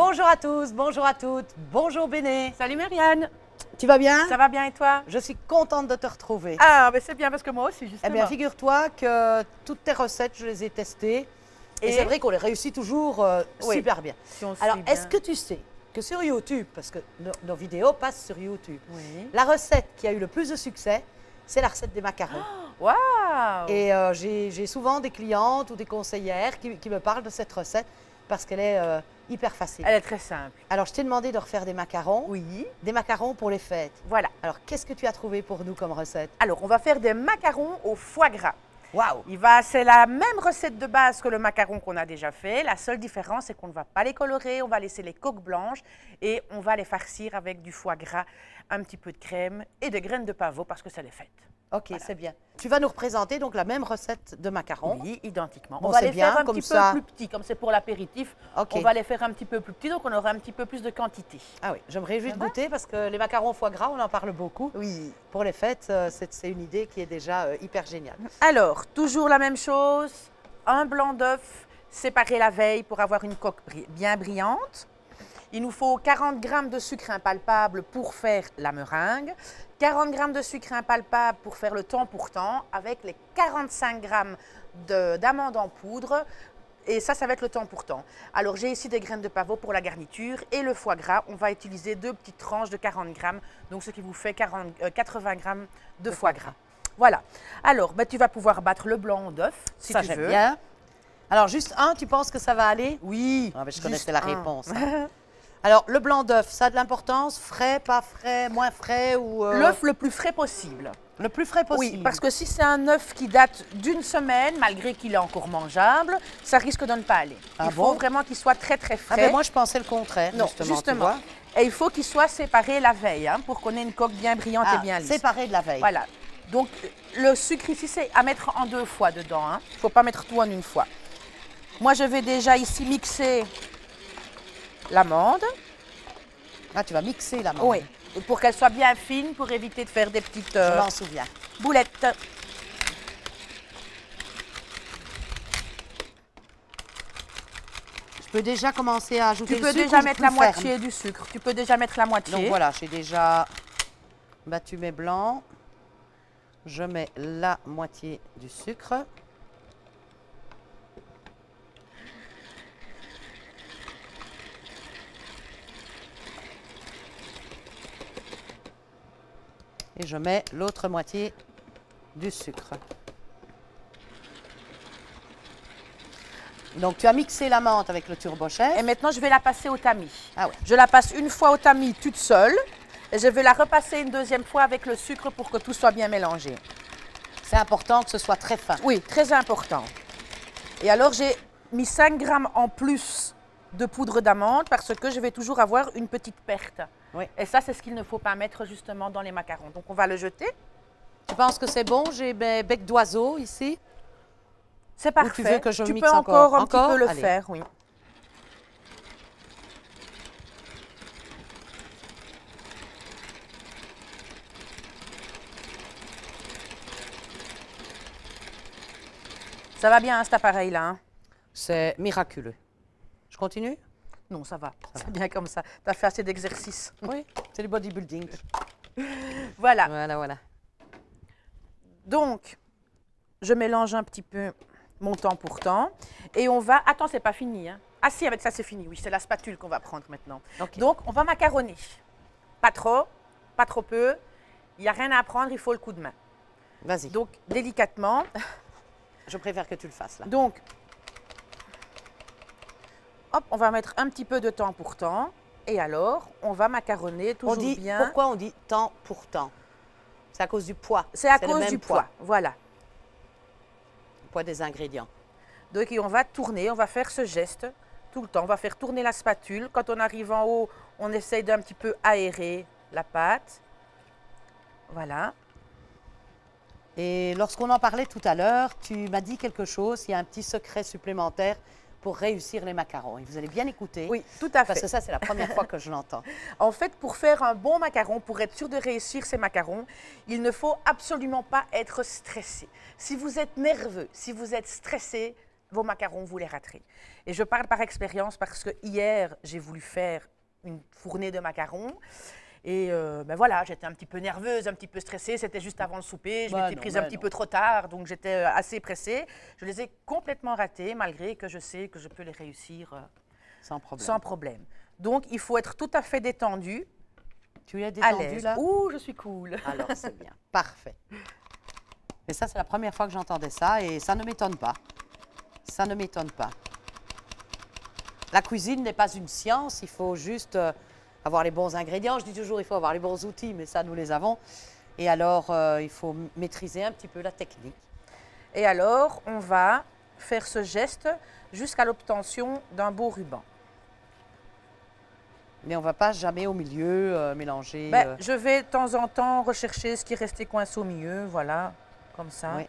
Bonjour à tous, bonjour à toutes, bonjour Béné. Salut Marianne. Tu vas bien? Ça va bien et toi? Je suis contente de te retrouver. Ah, mais c'est bien parce que moi aussi, justement. Eh bien, figure-toi que toutes tes recettes, je les ai testées. Et c'est vrai qu'on les réussit toujours super bien. Si on Alors, suit bien. est-ce que tu sais que sur YouTube, parce que nos vidéos passent sur YouTube, Oui. la recette qui a eu le plus de succès, c'est la recette des macarons. Waouh! Et j'ai souvent des clientes ou des conseillères qui me parlent de cette recette parce qu'elle est hyper facile. Elle est très simple. Alors, je t'ai demandé de refaire des macarons. Oui. Des macarons pour les fêtes. Voilà. Alors, qu'est-ce que tu as trouvé pour nous comme recette? Alors, on va faire des macarons au foie gras. Waouh! C'est la même recette de base que le macaron qu'on a déjà fait. La seule différence, c'est qu'on ne va pas les colorer, on va laisser les coques blanches et on va les farcir avec du foie gras, un petit peu de crème et des graines de pavot parce que c'est les fêtes. Ok, Voilà. c'est bien. Tu vas nous représenter donc la même recette de macarons. Oui, identiquement. Bon, on va c'est les faire bien, un comme petit ça. peu plus petits, comme c'est pour l'apéritif. Ok. On va les faire un petit peu plus petits, donc on aura un petit peu plus de quantité. Ah oui, je me réjouis Ça de va? goûter parce que les macarons au foie gras, on en parle beaucoup. Oui. Pour les fêtes, c'est une idée qui est déjà hyper géniale. Alors, toujours la même chose, un blanc d'œuf séparé la veille pour avoir une coque bien brillante. Il nous faut 40 g de sucre impalpable pour faire la meringue, 40 g de sucre impalpable pour faire le temps pour temps, avec les 45 g d'amandes en poudre. Et ça va être le temps pour temps. Alors, j'ai ici des graines de pavot pour la garniture et le foie gras. On va utiliser 2 petites tranches de 40 g, donc ce qui vous fait 80 g de foie gras. Voilà. Alors, tu vas pouvoir battre le blanc d'œuf, si Ça, tu j'aime veux. bien. Alors, juste un, tu penses que ça va aller? Oui. Ah, mais je juste connaissais la un. réponse. Hein. Alors, le blanc d'œuf, ça a de l'importance? Frais, pas frais, moins frais ou L'œuf le plus frais possible. le plus frais possible? Oui, parce que si c'est un œuf qui date d'une semaine, malgré qu'il est encore mangeable, ça risque de ne pas aller. Ah il faut bon? vraiment qu'il soit très très Ah frais. ben moi, je pensais le contraire, non, tu justement. vois. Et il faut qu'il soit séparé la veille, hein, pour qu'on ait une coque bien brillante et bien lisse. séparé de la veille. Voilà. Donc, le sucre ici, c'est à mettre en 2 fois dedans. Il ne faut pas mettre tout en une fois. Moi, je vais déjà ici mixer l'amande. Ah, tu vas mixer la Oui, pour qu'elle soit bien fine, pour éviter de faire des petites Je m'en souviens. boulettes. Je peux déjà commencer à ajouter Tu le peux sucre déjà ou mettre plus la ferme? moitié du sucre. Tu peux déjà mettre la moitié. Donc voilà, j'ai déjà battu mes blancs. Je mets la moitié du sucre. Et je mets l'autre moitié du sucre. Donc tu as mixé la menthe avec le turbo-chef. Et maintenant, je vais la passer au tamis. Ah ouais. Je la passe une fois au tamis toute seule. Et je vais la repasser une deuxième fois avec le sucre pour que tout soit bien mélangé. C'est important que ce soit très fin. Oui, très important. Et alors, j'ai mis 5 grammes en plus de poudre d'amande parce que je vais toujours avoir une petite perte. Oui. Et ça, c'est ce qu'il ne faut pas mettre justement dans les macarons. Donc, on va le jeter. Tu penses que c'est bon? J'ai mes becs d'oiseau ici. C'est parfait. tu veux que je tu mixe peux encore un encore? petit peu le Allez. faire, oui. Ça va bien, cet appareil-là, hein? C'est miraculeux. Je continue? Non, ça va. C'est bien comme ça. Tu as fait assez d'exercices. Oui, c'est du bodybuilding. Voilà. Voilà, voilà. Donc, je mélange un petit peu mon temps pour temps. Et on va... Attends, c'est pas fini, hein? Ah si, avec ça, c'est fini. Oui, c'est la spatule qu'on va prendre maintenant. Ok. Donc, on va macaronner. Pas trop peu. Il n'y a rien à prendre, il faut le coup de main. Vas-y. Donc, délicatement. Je préfère que tu le fasses là. Donc, hop, on va mettre un petit peu de temps pour temps. Et alors, on va macaronner On toujours dit, bien. pourquoi on dit temps pour temps? C'est à cause du poids. C'est à le cause même du poids. Voilà. Le poids des ingrédients. Donc, on va tourner, on va faire ce geste tout le temps. On va faire tourner la spatule. Quand on arrive en haut, on essaye d'un petit peu aérer la pâte. Voilà. Et lorsqu'on en parlait tout à l'heure, tu m'as dit quelque chose, il y a un petit secret supplémentaire pour réussir les macarons. Et vous allez bien écouter. Oui, tout à Parce fait. que ça, c'est la première fois que je l'entends. En fait, pour faire un bon macaron, pour être sûr de réussir ces macarons, il ne faut absolument pas être stressé. Si vous êtes nerveux, si vous êtes stressé, vos macarons, vous les raterez. Et je parle par expérience parce que hier, j'ai voulu faire une fournée de macarons. Et ben voilà, j'étais un petit peu nerveuse, un petit peu stressée. C'était juste avant le souper. Je m'étais prise un petit peu trop tard, donc j'étais assez pressée. Je les ai complètement ratés, malgré que je sais que je peux les réussir sans problème. Donc, il faut être tout à fait détendu. Tu es détendue là? Ouh, je suis cool. Alors, c'est bien. Parfait. Mais ça, c'est la première fois que j'entendais ça et ça ne m'étonne pas. Ça ne m'étonne pas. La cuisine n'est pas une science, il faut juste avoir les bons ingrédients. Je dis toujours, il faut avoir les bons outils, mais ça, nous les avons. Et alors, il faut maîtriser un petit peu la technique. Et alors, on va faire ce geste jusqu'à l'obtention d'un beau ruban. Mais on ne va pas jamais au milieu mélanger. Je vais de temps en temps rechercher ce qui restait coincé au milieu, voilà, comme ça. Oui.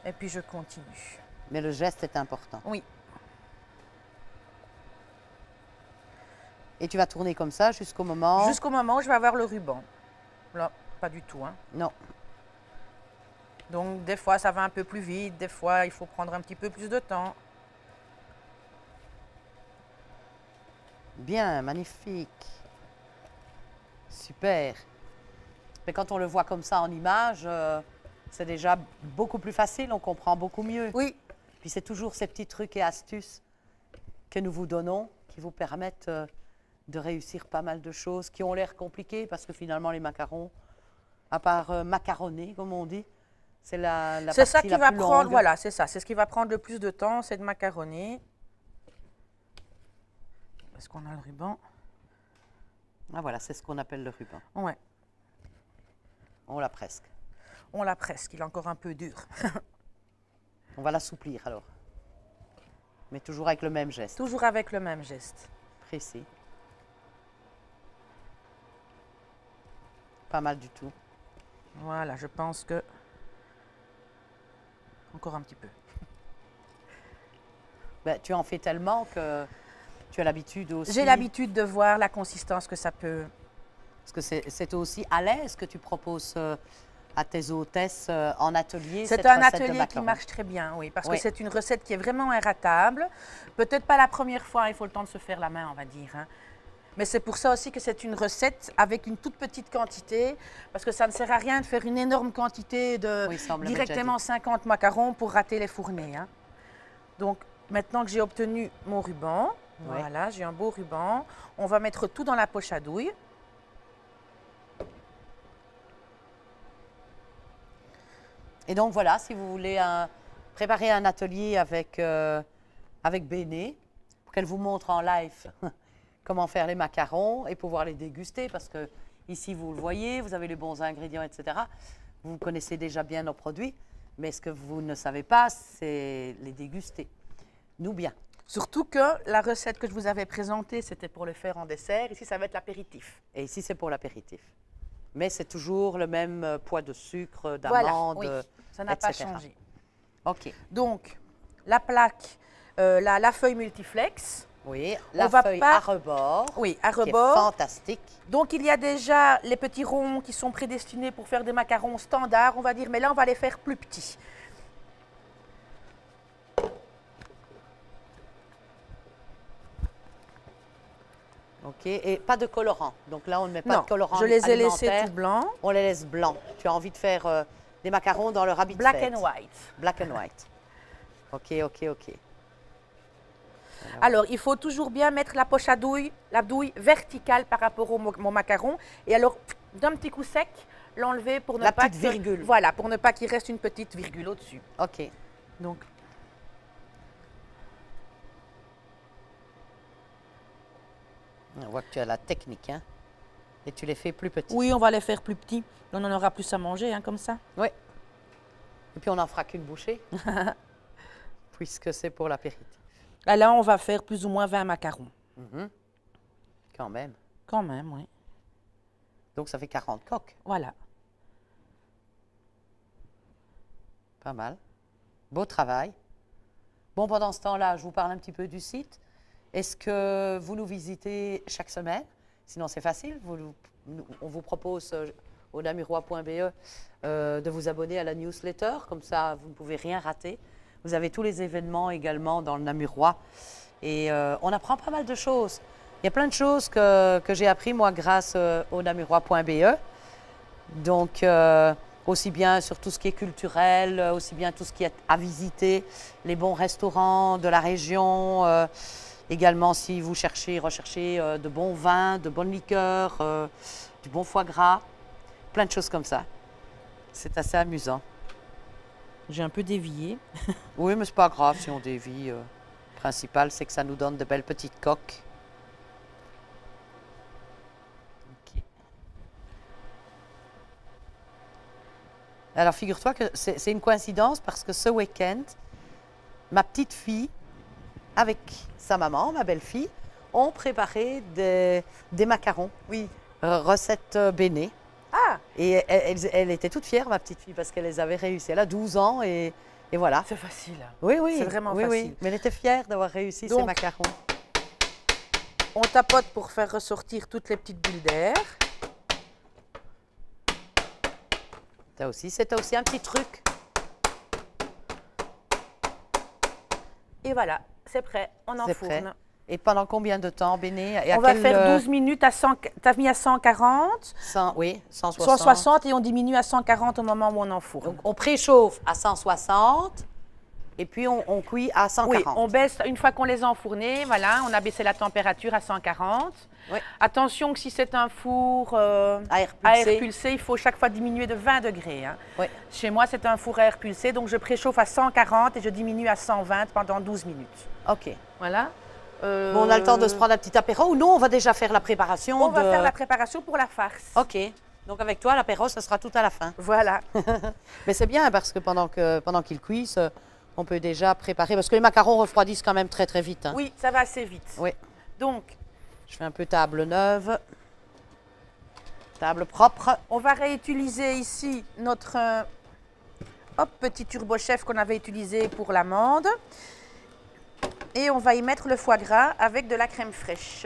Et puis je continue. Mais le geste est important. Oui. Et tu vas tourner comme ça jusqu'au moment… Jusqu'au moment où je vais avoir le ruban. Là, pas du tout, hein. Non. Donc, des fois, ça va un peu plus vite. Des fois, il faut prendre un petit peu plus de temps. Bien, magnifique. Super. Mais quand on le voit comme ça en image, c'est déjà beaucoup plus facile, on comprend beaucoup mieux. Oui. Puis c'est toujours ces petits trucs et astuces que nous vous donnons qui vous permettent de réussir pas mal de choses qui ont l'air compliquées parce que finalement les macarons, à part macaronner comme on dit, c'est la partie la plus longue. C'est ça qui va prendre, voilà, c'est ça. C'est ce qui va prendre le plus de temps, c'est de macaronner. Est-ce qu'on a le ruban? Ah voilà, c'est ce qu'on appelle le ruban. Ouais. On l'a presque. On l'a presque, il est encore un peu dur. On va l'assouplir alors. Mais toujours avec le même geste. Toujours avec le même geste. Précis. Pas mal du tout. Voilà, je pense que… Encore un petit peu. Ben, tu en fais tellement que tu as l'habitude aussi… J'ai l'habitude de voir la consistance que ça peut… Parce que c'est aussi à l'aise que tu proposes à tes hôtesses en atelier. C'est un atelier qui marche très bien, oui, parce que c'est une recette qui est vraiment inratable. Peut-être pas la première fois, il faut le temps de se faire la main, on va dire, hein. Mais c'est pour ça aussi que c'est une recette avec une toute petite quantité, parce que ça ne sert à rien de faire une énorme quantité de directement 50 macarons pour rater les fournées, hein. Donc, maintenant que j'ai obtenu mon ruban, voilà, j'ai un beau ruban, on va mettre tout dans la poche à douille. Et donc voilà, si vous voulez préparer un atelier avec Béné, pour qu'elle vous montre en live comment faire les macarons et pouvoir les déguster, parce que ici vous le voyez, vous avez les bons ingrédients, etc. Vous connaissez déjà bien nos produits, mais ce que vous ne savez pas, c'est les déguster. Nous bien. Surtout que la recette que je vous avais présentée, c'était pour le faire en dessert. Ici, ça va être l'apéritif. Et ici, c'est pour l'apéritif. Mais c'est toujours le même poids de sucre, d'amande, voilà, oui, ça n'a pas changé. OK. Donc, la plaque, la feuille multiflex. Oui, la feuille à rebord. Oui, à rebord. Qui est fantastique. Donc, il y a déjà les petits ronds qui sont prédestinés pour faire des macarons standards, on va dire. Mais là, on va les faire plus petits. OK. Et pas de colorant. Donc là, on ne met pas de colorant alimentaire. Je les ai laissés tout blancs. On les laisse blancs. Tu as envie de faire des macarons dans leur habit de Black fête. and white. Black and white. OK, OK, OK. Alors, il faut toujours bien mettre la poche à douille, la douille verticale par rapport au mon macaron. Et alors, d'un petit coup sec, l'enlever pour ne pas… petite virgule. Voilà, pour ne pas qu'il reste une petite virgule au-dessus. OK. Donc… On voit que tu as la technique, hein? Et tu les fais plus petits. Oui, on va les faire plus petits. On en aura plus à manger, hein, comme ça. Oui. Et puis, on n'en fera qu'une bouchée, puisque c'est pour l'apéritif. Là, on va faire plus ou moins 20 macarons. Quand même. Quand même, oui. Donc, ça fait 40 coques. Voilà. Pas mal. Beau travail. Bon, pendant ce temps-là, je vous parle un petit peu du site. Est-ce que vous nous visitez chaque semaine? Sinon, c'est facile. On vous propose au namurois.be de vous abonner à la newsletter. Comme ça, vous ne pouvez rien rater. Vous avez tous les événements également dans le Namurois. Et on apprend pas mal de choses. Il y a plein de choses que j'ai appris, moi, grâce au namurois.be. Donc, aussi bien sur tout ce qui est culturel, aussi bien tout ce qui est à visiter, les bons restaurants de la région. Également, si vous recherchez de bons vins, de bonnes liqueurs, du bon foie gras, plein de choses comme ça. C'est assez amusant. J'ai un peu dévié. Oui, mais c'est pas grave si on dévie. Le principal, c'est que ça nous donne de belles petites coques. Ok. Alors, figure-toi que c'est une coïncidence parce que ce week-end, ma petite fille, avec sa maman, ma belle-fille, ont préparé des macarons. Oui. Recette Béné. Ah, Et elle était toute fière, ma petite fille, parce qu'elle les avait réussi. Elle a 12 ans et voilà. c'est facile. Oui, oui. C'est vraiment oui, facile. oui. Mais elle était fière d'avoir réussi ces Donc, macarons. On tapote pour faire ressortir toutes les petites bulles d'air. C'était aussi un petit truc. Et voilà, c'est prêt. On C'est enfourne. prêt. Et pendant combien de temps, Béné? Et On va faire 12 minutes à 100. Tu as mis à 140, 160. 160 et on diminue à 140 au moment où on enfourne. Donc, on préchauffe à 160 et puis on cuit à 140. Oui, on baisse, une fois qu'on les a enfournés, voilà, on a baissé la température à 140. Oui. Attention que si c'est un four À air à pulsé. air pulsé, il faut chaque fois diminuer de 20 degrés. Hein. Oui. Chez moi, c'est un four à air pulsé, donc je préchauffe à 140 et je diminue à 120 pendant 12 minutes. OK. Voilà. Bon, on a le temps de se prendre un petit apéro ou non, on va déjà faire la préparation On va faire la préparation pour la farce. OK. Donc, avec toi, l'apéro, ça sera tout à la fin. Voilà. Mais c'est bien parce que pendant qu'ils cuisent, on peut déjà préparer. Parce que les macarons refroidissent quand même très, très vite. Hein. Oui, ça va assez vite. Oui. Donc, Je fais un peu table neuve. Table propre. on va réutiliser ici notre petit turbo chef qu'on avait utilisé pour l'amande. Et on va y mettre le foie gras avec de la crème fraîche.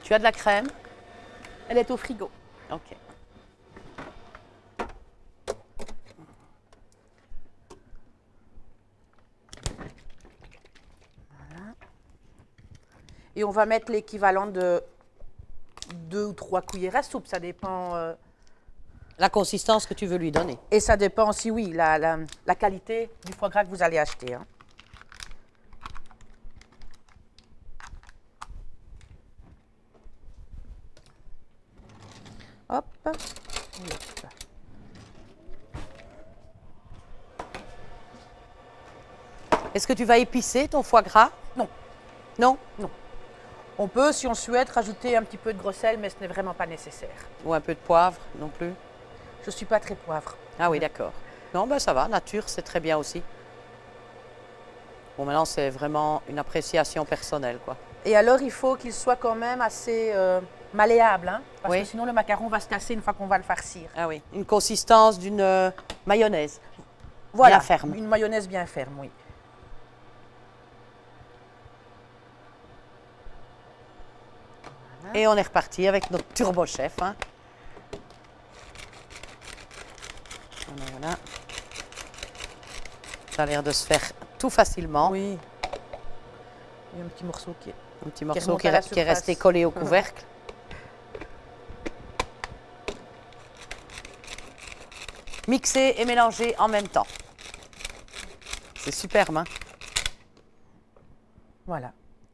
Tu as de la crème? Elle est au frigo. OK. Et on va mettre l'équivalent de 2 ou 3 cuillères à soupe, ça dépend. La consistance que tu veux lui donner. Et ça dépend aussi, oui, la qualité du foie gras que vous allez acheter. Hein. Hop. Hop. Est-ce que tu vas épicer ton foie gras? Non. Non? On peut, si on souhaite, rajouter un petit peu de gros sel, mais ce n'est vraiment pas nécessaire. Ou un peu de poivre non plus? Je ne suis pas très poivre. Ah oui, d'accord. Non, ben ça va, nature, c'est très bien aussi. Bon, maintenant, c'est vraiment une appréciation personnelle, quoi. Et alors, il faut qu'il soit quand même assez malléable, hein, parce Oui. que sinon le macaron va se casser une fois qu'on va le farcir. Ah oui, une consistance d'une mayonnaise. Voilà, Bien ferme. une mayonnaise bien ferme, oui. Et on est reparti avec notre turbo chef. Hein. Voilà. Ça a l'air de se faire tout facilement. Oui. Il y a un petit morceau qui est... Un petit morceau remonte à la qui est resté surface. collé au couvercle. Mixer et mélanger en même temps. C'est superbe, hein? Voilà.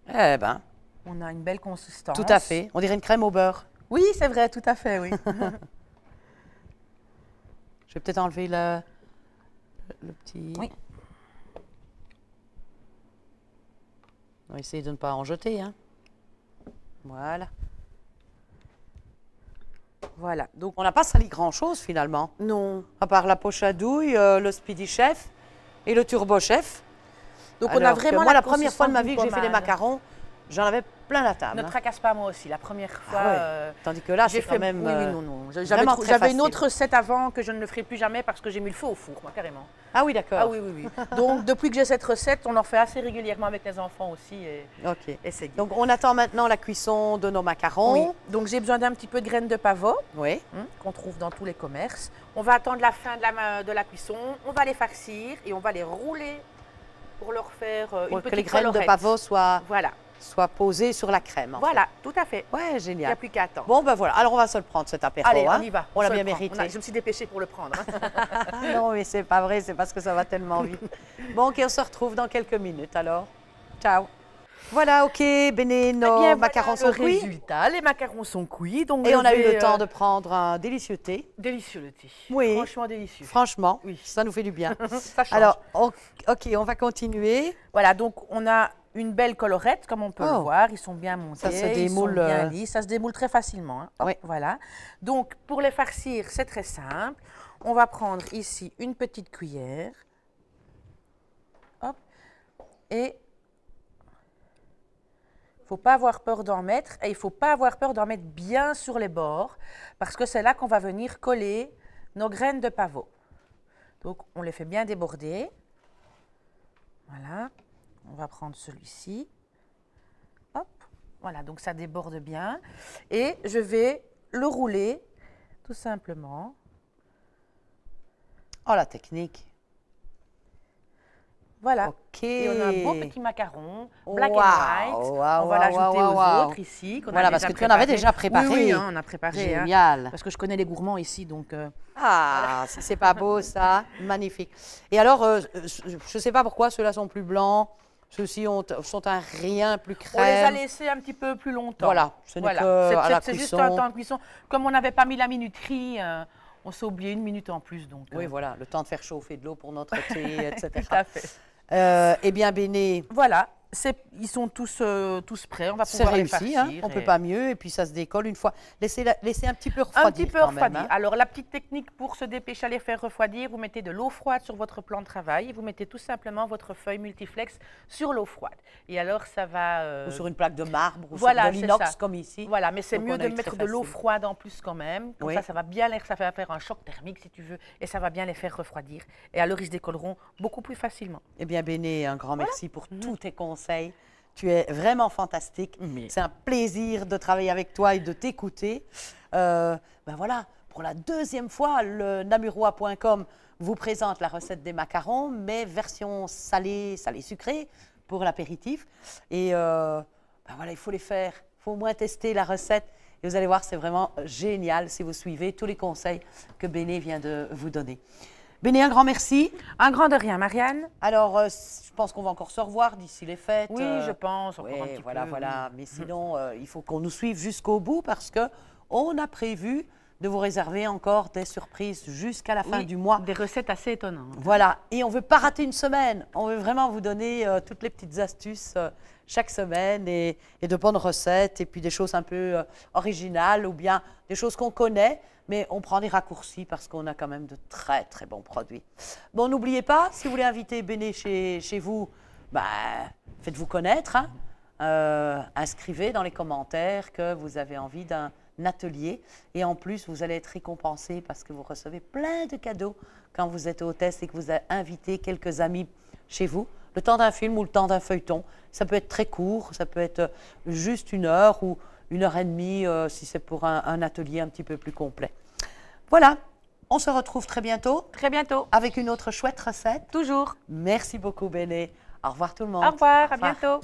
Eh ben, On a une belle consistance. tout à fait. On dirait une crème au beurre. Oui, c'est vrai, tout à fait, oui. Je vais peut-être enlever le petit... Oui. On va essayer de ne pas en jeter, hein. Voilà. Voilà, donc On n'a pas sali grand-chose, finalement. non. À part la poche à douille, le Speedy Chef et le Turbo Chef. Donc on Alors a que vraiment moi, la première fois de ma consistance vie que j'ai fait les d'une pommade. macarons, j'en avais plein la table. Ne hein. tracasse pas moi aussi. La première fois, Ah ouais. Tandis que là, j'ai c'est fait. quand même Oui, non, non. vraiment très J'avais une facile. autre recette avant que je ne le ferai plus jamais parce que j'ai mis le feu au four, moi, carrément. Ah oui, d'accord. Ah oui, oui, oui. Donc, depuis que j'ai cette recette, on en fait assez régulièrement avec les enfants aussi. Ok. Et c'est Donc, on attend maintenant la cuisson de nos macarons. oui. Donc, j'ai besoin d'un petit peu de graines de pavot Oui. qu'on trouve dans tous les commerces. On va attendre la fin de la cuisson. On va les farcir et on va les rouler pour leur faire une Pour que petite les graines de colorette. pavot soient posées sur la crème. en Voilà, tout à fait. fait. Ouais, Il n'y a génial. plus qu'à attendre. Bon, ben voilà. Alors, on va se le prendre, cet apéro. Allez, hein. on y va. On l'a se bien le prend. mérité. Je me suis dépêchée pour le prendre. Ah non, mais c'est pas vrai, c'est parce que ça va tellement vite. Bon, ok, on se retrouve dans quelques minutes alors. Ciao. Voilà, ok, Béné, nos Eh bien, macarons voilà sont le cuits. résultat. Les macarons sont cuits. Donc Et je on a eu vais, le temps de prendre un délicieux thé. Délicieux le thé. Oui. Franchement délicieux. Franchement, Oui. ça nous fait du bien. Ça change. Alors, ok, on va continuer. Voilà, donc on a une belle colorette, comme on peut le Oh. voir. Ils sont bien montés, Ça se ils sont démoule, bien lisses. Ça se démoule très facilement. Hein. Hop, Oui. Voilà. Donc, pour les farcir, c'est très simple. On va prendre ici une petite cuillère. Hop. Et il ne faut pas avoir peur d'en mettre. Et il ne faut pas avoir peur d'en mettre bien sur les bords, parce que c'est là qu'on va venir coller nos graines de pavot. Donc, on les fait bien déborder. Voilà. On va prendre celui-ci. Hop. Voilà, donc ça déborde bien. Et je vais le rouler, tout simplement. Oh, la technique. Voilà. Ok. Et on a un beau petit macaron, black Waouh, and white. waouh, On va waouh, l'ajouter waouh, aux waouh. autres ici. qu'on a Voilà, parce déjà que tu en avais préparé. déjà préparé. Oui, oui, hein, on a préparé. hein. Génial. Parce que je connais les gourmands ici, donc... Ah, c'est pas beau ça. Magnifique. Et alors, je ne sais pas pourquoi ceux-là sont plus blancs. Ceux-ci sont un rien plus on les a crème. laissés un petit peu plus longtemps. Voilà, ce n'est Voilà. que à la C'est juste cuisson. un temps de cuisson. Comme on n'avait pas mis la minuterie, on s'est oublié une minute en plus. Donc, Oui, voilà, le temps de faire chauffer de l'eau pour notre thé, etc. Tout à fait. Eh bien, Béné, Voilà, ils sont tous prêts. On va c'est pouvoir les réussi, farcir. hein, on ne peut et- pas mieux. Et puis ça se décolle une fois. Laissez un petit peu Un refroidir. petit peu quand même, refroidi. hein. Alors, la petite technique pour se dépêcher à les faire refroidir, vous mettez de l'eau froide sur votre plan de travail et vous mettez tout simplement votre feuille multiflex sur l'eau froide. Et alors, ça va... Ou sur une plaque de marbre, ou voilà, sur de c'est l'inox ça. comme ici. Voilà, mais c'est Donc, mieux on a de eu mettre très de l'eau facile. froide en plus quand même. Comme Oui. ça va bien ça va faire un choc thermique si tu veux. Et ça va bien les faire refroidir. Et alors, ils se décolleront beaucoup plus facilement. Eh bien, Béné, un grand merci pour tous tes conseils. Tu es vraiment fantastique. Mais- C'est un plaisir de travailler avec toi et de t'écouter. Ben voilà, pour la deuxième fois, le namurois.com vous présente la recette des macarons, mais version salée, salée-sucrée pour l'apéritif. Et ben voilà, il faut les faire. Il faut au moins tester la recette. Et vous allez voir, c'est vraiment génial si vous suivez tous les conseils que Béné vient de vous donner. Béné, un grand merci. Un grand de rien, Marianne. Alors, je pense qu'on va encore se revoir d'ici les fêtes. Oui, je pense. Encore Oui, un petit voilà, peu, voilà. oui. Mais sinon, il faut qu'on nous suive jusqu'au bout parce que on a prévu de vous réserver encore des surprises jusqu'à la fin Oui, du mois. Des recettes assez étonnantes. Voilà. Et on ne veut pas rater une semaine. On veut vraiment vous donner toutes les petites astuces chaque semaine et de bonnes recettes et puis des choses un peu originales ou bien des choses qu'on connaît. Mais on prend des raccourcis parce qu'on a quand même de très, très bons produits. Bon, n'oubliez pas, si vous voulez inviter Béné chez vous, bah, faites-vous connaître. Hein. Inscrivez dans les commentaires que vous avez envie d'un atelier. Et en plus, vous allez être récompensé parce que vous recevez plein de cadeaux quand vous êtes hôtesse et que vous avez invité quelques amis chez vous. Le temps d'un film ou le temps d'un feuilleton. Ça peut être très court, ça peut être juste 1 heure ou 1h30 si c'est pour un atelier un petit peu plus complet. Voilà, on se retrouve très bientôt Très bientôt. avec une autre chouette recette. Toujours. Merci beaucoup Béné. Au revoir tout le monde. Au revoir, à bientôt.